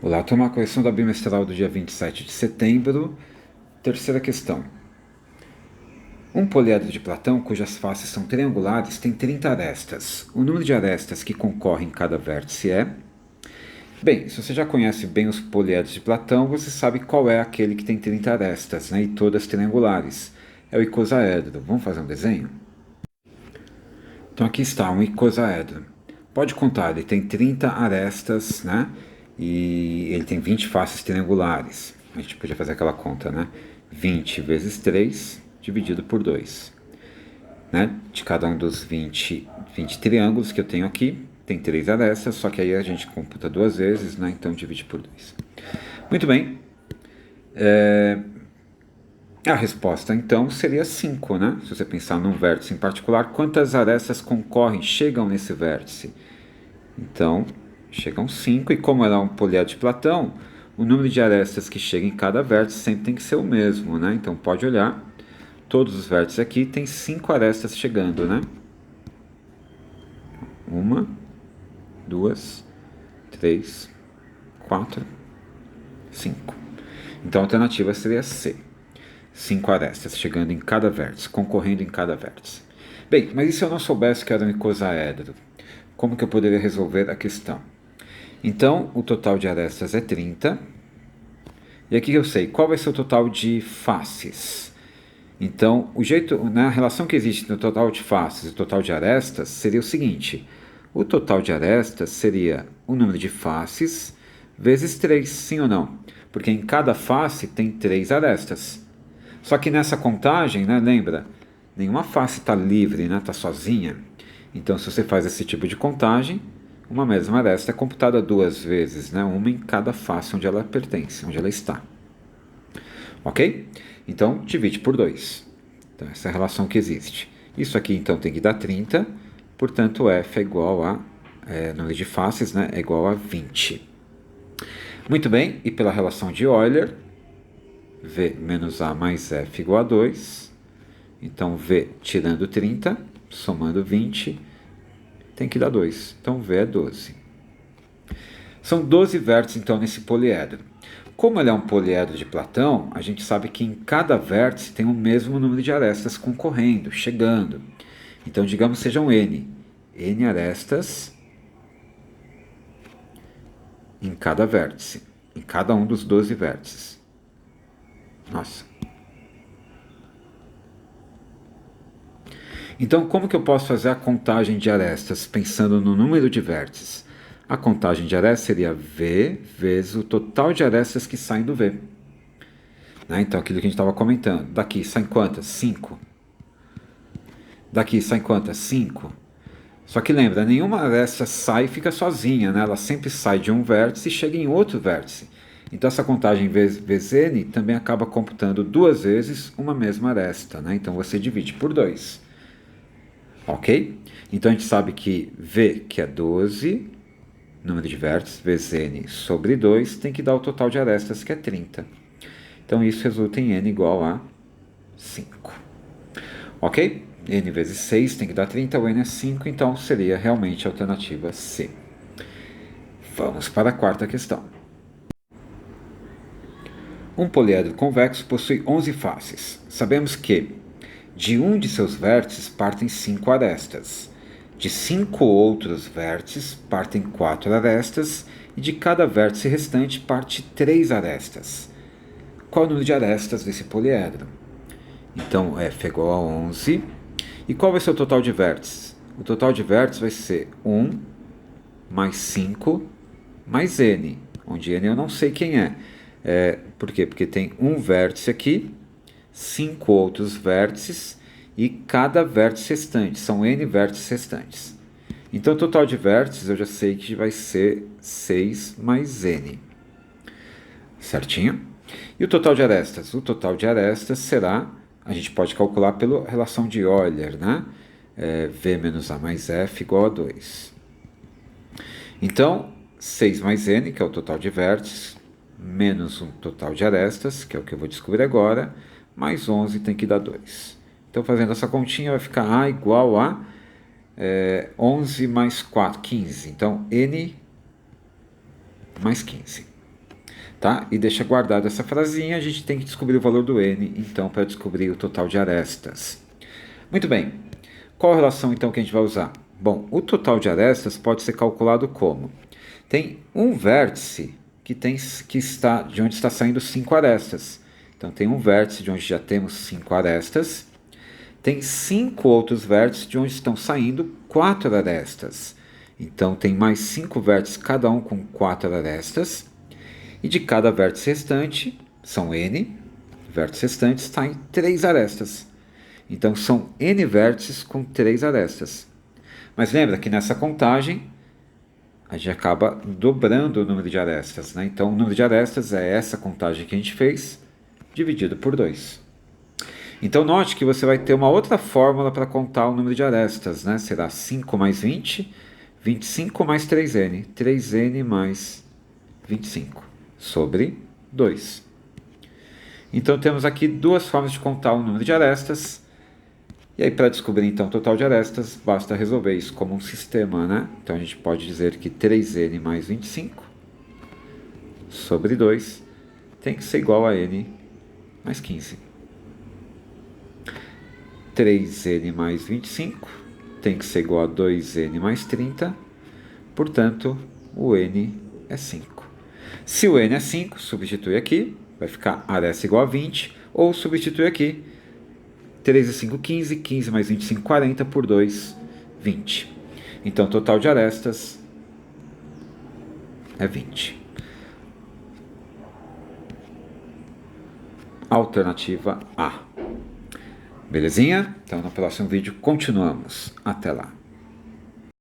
Olá, turma, correção da bimestral do dia 27 de setembro. Terceira questão. Um poliedro de Platão, cujas faces são triangulares, tem 30 arestas. O número de arestas que concorrem em cada vértice é... Bem, se você já conhece bem os poliedros de Platão, você sabe qual é aquele que tem 30 arestas, né, e todas triangulares. É o icosaedro. Vamos fazer um desenho? Então aqui está um icosaedro. Pode contar, ele tem 30 arestas, né? E ele tem 20 faces triangulares. A gente podia fazer aquela conta, né? 20 vezes 3 dividido por 2. Né? De cada um dos 20 triângulos que eu tenho aqui, tem 3 arestas, só que aí a gente computa duas vezes, né? Então divide por 2. Muito bem. A resposta, então, seria 5, né? Se você pensar num vértice em particular, quantas arestas concorrem, chegam nesse vértice? Então, chegam 5, e como ela é um poliedro de Platão, o número de arestas que chega em cada vértice sempre tem que ser o mesmo, né? Então, pode olhar, todos os vértices aqui tem 5 arestas chegando, né? 1, 2, 3, 4, 5. Então, a alternativa seria C. 5 arestas chegando em cada vértice, concorrendo em cada vértice. Bem, mas e se eu não soubesse que era um icosaedro? Como que eu poderia resolver a questão? Então, o total de arestas é 30. E aqui eu sei qual vai ser o total de faces. Então, a relação que existe no total de faces e o total de arestas seria o seguinte: o total de arestas seria o número de faces vezes 3, sim ou não? Porque em cada face tem 3 arestas. Só que nessa contagem, né, lembra, nenhuma face está livre, né, está sozinha. Então, se você faz esse tipo de contagem, uma mesma aresta é computada duas vezes, né, uma em cada face onde ela pertence, onde ela está. Ok? Então, divide por 2. Então, essa é a relação que existe. Isso aqui, então, tem que dar 30, portanto, F é igual a, número de faces, né, é igual a 20. Muito bem, e pela relação de Euler, V menos A mais F igual a 2. Então, V tirando 30, somando 20, tem que dar 2. Então, V é 12. São 12 vértices, então, nesse poliedro. Como ele é um poliedro de Platão, a gente sabe que em cada vértice tem o mesmo número de arestas concorrendo, chegando. Então, digamos sejam N. N arestas em cada vértice, em cada um dos 12 vértices. Nossa. Então, como que eu posso fazer a contagem de arestas pensando no número de vértices? A contagem de arestas seria V vezes o total de arestas que saem do V. Né? Então, aquilo que a gente estava comentando. Daqui saem quantas? 5. Daqui saem quantas? 5. Só que lembra, nenhuma aresta sai e fica sozinha, né? Ela sempre sai de um vértice e chega em outro vértice. Então essa contagem vezes n também acaba computando duas vezes uma mesma aresta, né? Então você divide por 2. Ok? Então a gente sabe que V, que é 12, número de vértices, vezes n sobre 2, tem que dar o total de arestas, que é 30. Então isso resulta em n igual a 5. Ok? N vezes 6 tem que dar 30, o n é 5, então seria realmente a alternativa C. Vamos para a quarta questão. Um poliedro convexo possui 11 faces. Sabemos que de um de seus vértices partem 5 arestas. De 5 outros vértices partem 4 arestas e de cada vértice restante parte 3 arestas. Qual o número de arestas desse poliedro? Então, F é igual a 11. E qual vai ser o total de vértices? O total de vértices vai ser 1 mais 5 mais n, onde n eu não sei quem é. Por quê? Porque tem um vértice aqui, 5 outros vértices e cada vértice restante. São n vértices restantes. Então, o total de vértices eu já sei que vai ser 6 mais n. Certinho? E o total de arestas? O total de arestas será, a gente pode calcular pela relação de Euler, né? V menos A mais F igual a 2. Então, 6 mais n, que é o total de vértices, menos o total de arestas, que é o que eu vou descobrir agora, mais 11 tem que dar 2. Então, fazendo essa continha, vai ficar A igual a 11 mais 4, 15. Então, n mais 15. Tá? E deixa guardada essa frasinha, a gente tem que descobrir o valor do n, então, para descobrir o total de arestas. Muito bem. Qual a relação, então, que a gente vai usar? Bom, o total de arestas pode ser calculado como? Tem um vértice de onde está saindo 5 arestas. Então, tem um vértice de onde já temos 5 arestas. Tem 5 outros vértices de onde estão saindo 4 arestas. Então, tem mais 5 vértices, cada um com 4 arestas. E de cada vértice restante, são n vértices restantes, saem 3 arestas. Então, são n vértices com 3 arestas. Mas lembra que nessa contagem, a gente acaba dobrando o número de arestas, né? Então, o número de arestas é essa contagem que a gente fez, dividido por 2. Então, note que você vai ter uma outra fórmula para contar o número de arestas, né? Será 5 mais 20, 25 mais 3n, 3n mais 25, sobre 2. Então, temos aqui duas formas de contar o número de arestas. E aí, para descobrir, então, o total de arestas, basta resolver isso como um sistema, né? Então, a gente pode dizer que 3n mais 25 sobre 2 tem que ser igual a n mais 15. 3n mais 25 tem que ser igual a 2n mais 30. Portanto, o n é 5. Se o n é 5, substitui aqui, vai ficar aresta igual a 20, ou substitui aqui, 3 e 5, 15, 15 mais 25, 40, por 2, 20. Então, o total de arestas é 20. Alternativa A. Belezinha? Então, no próximo vídeo continuamos. Até lá.